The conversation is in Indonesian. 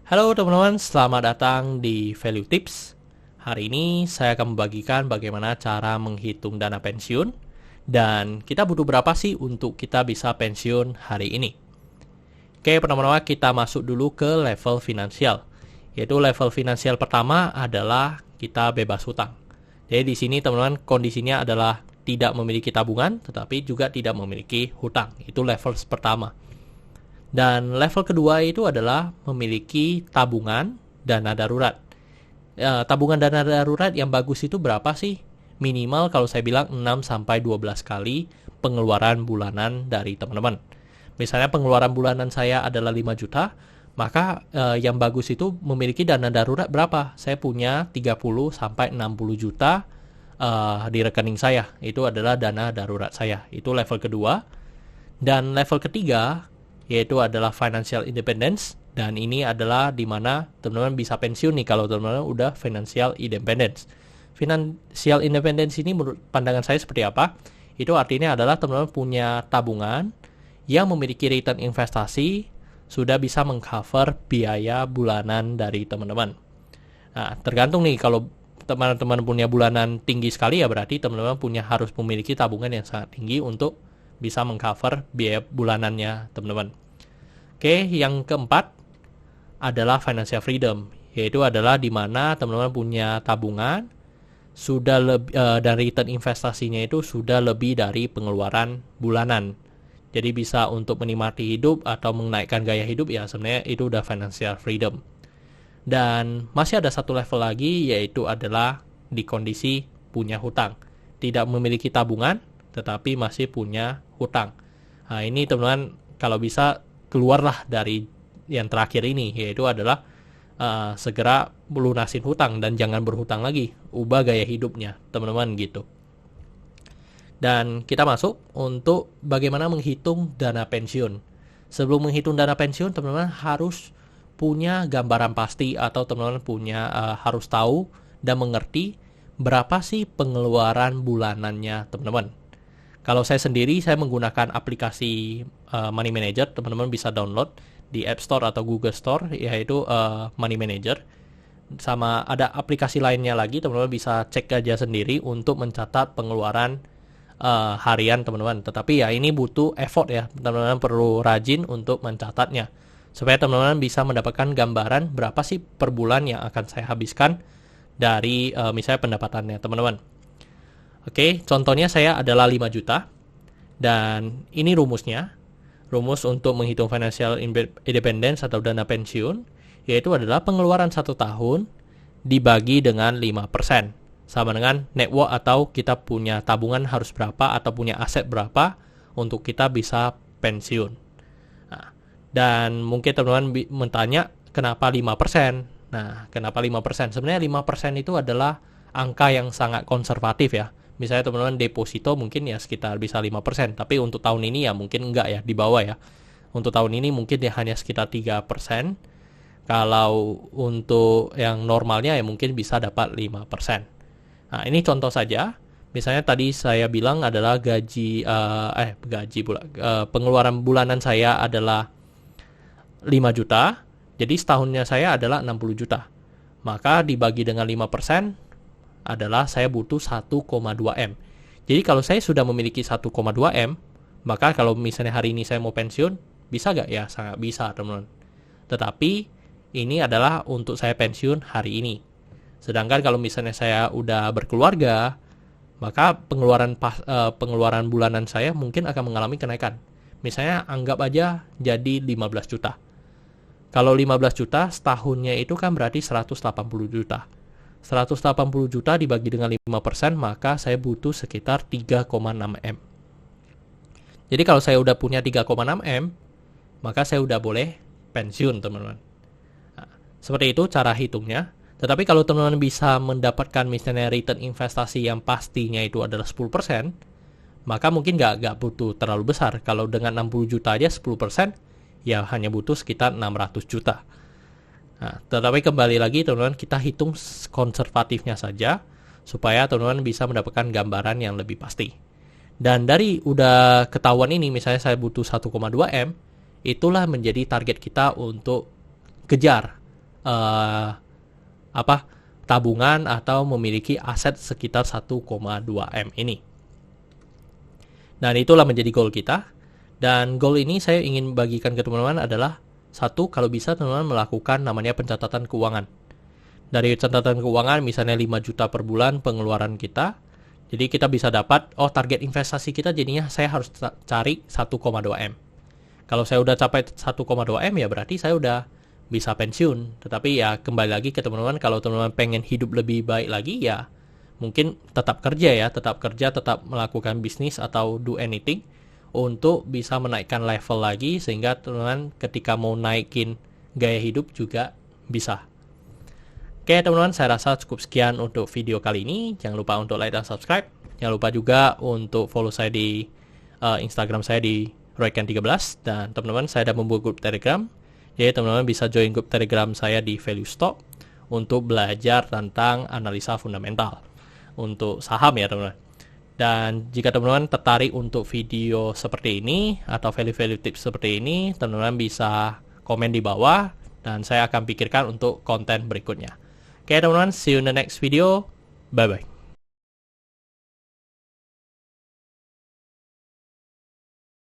Halo teman-teman, selamat datang di Value Tips. Hari ini saya akan membagikan bagaimana cara menghitung dana pensiun dan kita butuh berapa sih untuk kita bisa pensiun hari ini. Oke, pertama-tama kita masuk dulu ke level finansial. Yaitu level finansial pertama adalah kita bebas hutang. Jadi di sini teman-teman kondisinya adalah tidak memiliki tabungan tetapi juga tidak memiliki hutang. Itu level pertama. Dan level kedua itu adalah memiliki tabungan dana darurat. Tabungan dana darurat yang bagus itu berapa sih? Minimal kalau saya bilang 6-12 kali pengeluaran bulanan dari teman-teman. Misalnya pengeluaran bulanan saya adalah 5 juta, maka yang bagus itu memiliki dana darurat berapa? Saya punya 30-60 juta di rekening saya. Itu adalah dana darurat saya. Itu level kedua. Dan level ketiga yaitu adalah financial independence, dan ini adalah di mana teman-teman bisa pensiun nih kalau teman-teman udah financial independence. Financial independence ini menurut pandangan saya seperti apa? Itu artinya adalah teman-teman punya tabungan yang memiliki return investasi sudah bisa mengcover biaya bulanan dari teman-teman. Nah, tergantung nih kalau teman-teman punya bulanan tinggi sekali ya berarti teman-teman harus memiliki tabungan yang sangat tinggi untuk bisa mengcover biaya bulanannya teman-teman. Oke, yang keempat adalah financial freedom, yaitu adalah di mana teman-teman punya tabungan sudah dan return investasinya itu sudah lebih dari pengeluaran bulanan. Jadi bisa untuk menikmati hidup atau menaikkan gaya hidup ya sebenarnya itu udah financial freedom. Dan masih ada satu level lagi yaitu adalah di kondisi punya hutang. Tidak memiliki tabungan tetapi masih punya hutang. Nah, ini teman-teman kalau bisa keluarlah dari yang terakhir ini, yaitu adalah segera melunasin hutang dan jangan berhutang lagi. Ubah gaya hidupnya, teman-teman gitu. Dan kita masuk untuk bagaimana menghitung dana pensiun. Sebelum menghitung dana pensiun, teman-teman harus punya gambaran pasti atau teman-teman harus tahu dan mengerti berapa sih pengeluaran bulanannya teman-teman. Kalau saya sendiri, saya menggunakan aplikasi Money Manager. Teman-teman bisa download di App Store atau Google Store, yaitu Money Manager. Sama ada aplikasi lainnya lagi, teman-teman bisa cek aja sendiri untuk mencatat pengeluaran harian teman-teman. Tetapi ya ini butuh effort ya, teman-teman perlu rajin untuk mencatatnya. Supaya teman-teman bisa mendapatkan gambaran berapa sih per bulan yang akan saya habiskan dari misalnya pendapatannya teman-teman. Oke, contohnya saya adalah 5 juta dan ini rumusnya. Rumus untuk menghitung financial independence atau dana pensiun yaitu adalah pengeluaran 1 tahun dibagi dengan 5%. Sama dengan net worth atau kita punya tabungan harus berapa atau punya aset berapa untuk kita bisa pensiun. Nah, dan mungkin teman-teman bertanya kenapa 5%? Nah, kenapa 5%? Sebenarnya 5% itu adalah angka yang sangat konservatif ya. Misalnya teman-teman deposito mungkin ya sekitar bisa 5%, tapi untuk tahun ini ya mungkin enggak ya, di bawah ya. Untuk tahun ini mungkin ya hanya sekitar 3%. Kalau untuk yang normalnya ya mungkin bisa dapat 5%. Nah, ini contoh saja. Misalnya tadi saya bilang adalah pengeluaran bulanan saya adalah 5 juta. Jadi setahunnya saya adalah 60 juta. Maka dibagi dengan 5% adalah saya butuh 1,2 M. Jadi kalau saya sudah memiliki 1,2 M, maka kalau misalnya hari ini saya mau pensiun, bisa gak ya? Sangat bisa teman-teman. Tetapi ini adalah untuk saya pensiun hari ini. Sedangkan kalau misalnya saya udah berkeluarga, maka pengeluaran bulanan saya mungkin akan mengalami kenaikan. Misalnya anggap aja jadi 15 juta. Kalau 15 juta setahunnya itu kan berarti 180 juta. 180 juta dibagi dengan 5%, maka saya butuh sekitar 3,6 M. Jadi kalau saya udah punya 3,6 M, maka saya udah boleh pensiun, teman-teman. Nah, seperti itu cara hitungnya. Tetapi kalau teman-teman bisa mendapatkan misalnya return investasi yang pastinya itu adalah 10%, maka mungkin nggak butuh terlalu besar. Kalau dengan 60 juta aja 10%, ya hanya butuh sekitar 600 juta. Nah, tetapi kembali lagi teman-teman kita hitung konservatifnya saja supaya teman-teman bisa mendapatkan gambaran yang lebih pasti. Dan dari udah ketahuan ini misalnya saya butuh 1,2 M, itulah menjadi target kita untuk kejar tabungan atau memiliki aset sekitar 1,2 M ini. Dan itulah menjadi goal kita. Dan goal ini saya ingin bagikan ke teman-teman adalah, satu, kalau bisa teman-teman melakukan namanya pencatatan keuangan. Dari catatan keuangan misalnya 5 juta per bulan pengeluaran kita. Jadi kita bisa dapat, target investasi kita jadinya saya harus cari 1,2 M. Kalau saya udah capai 1,2 M ya berarti saya udah bisa pensiun. Tetapi ya kembali lagi ke teman-teman, kalau teman-teman pengen hidup lebih baik lagi ya mungkin tetap kerja, tetap melakukan bisnis atau do anything untuk bisa menaikkan level lagi, sehingga teman-teman ketika mau naikin gaya hidup juga bisa. Oke teman-teman, saya rasa cukup sekian untuk video kali ini. Jangan lupa untuk like dan subscribe. Jangan lupa juga untuk follow saya di Instagram saya di Royken13. Dan teman-teman, saya ada membuat grup Telegram. Jadi teman-teman bisa join grup Telegram saya di Value Stock untuk belajar tentang analisa fundamental untuk saham ya teman-teman. Dan jika teman-teman tertarik untuk video seperti ini atau value-value tips seperti ini, teman-teman bisa komen di bawah dan saya akan pikirkan untuk konten berikutnya. Oke teman-teman, see you in the next video. Bye-bye.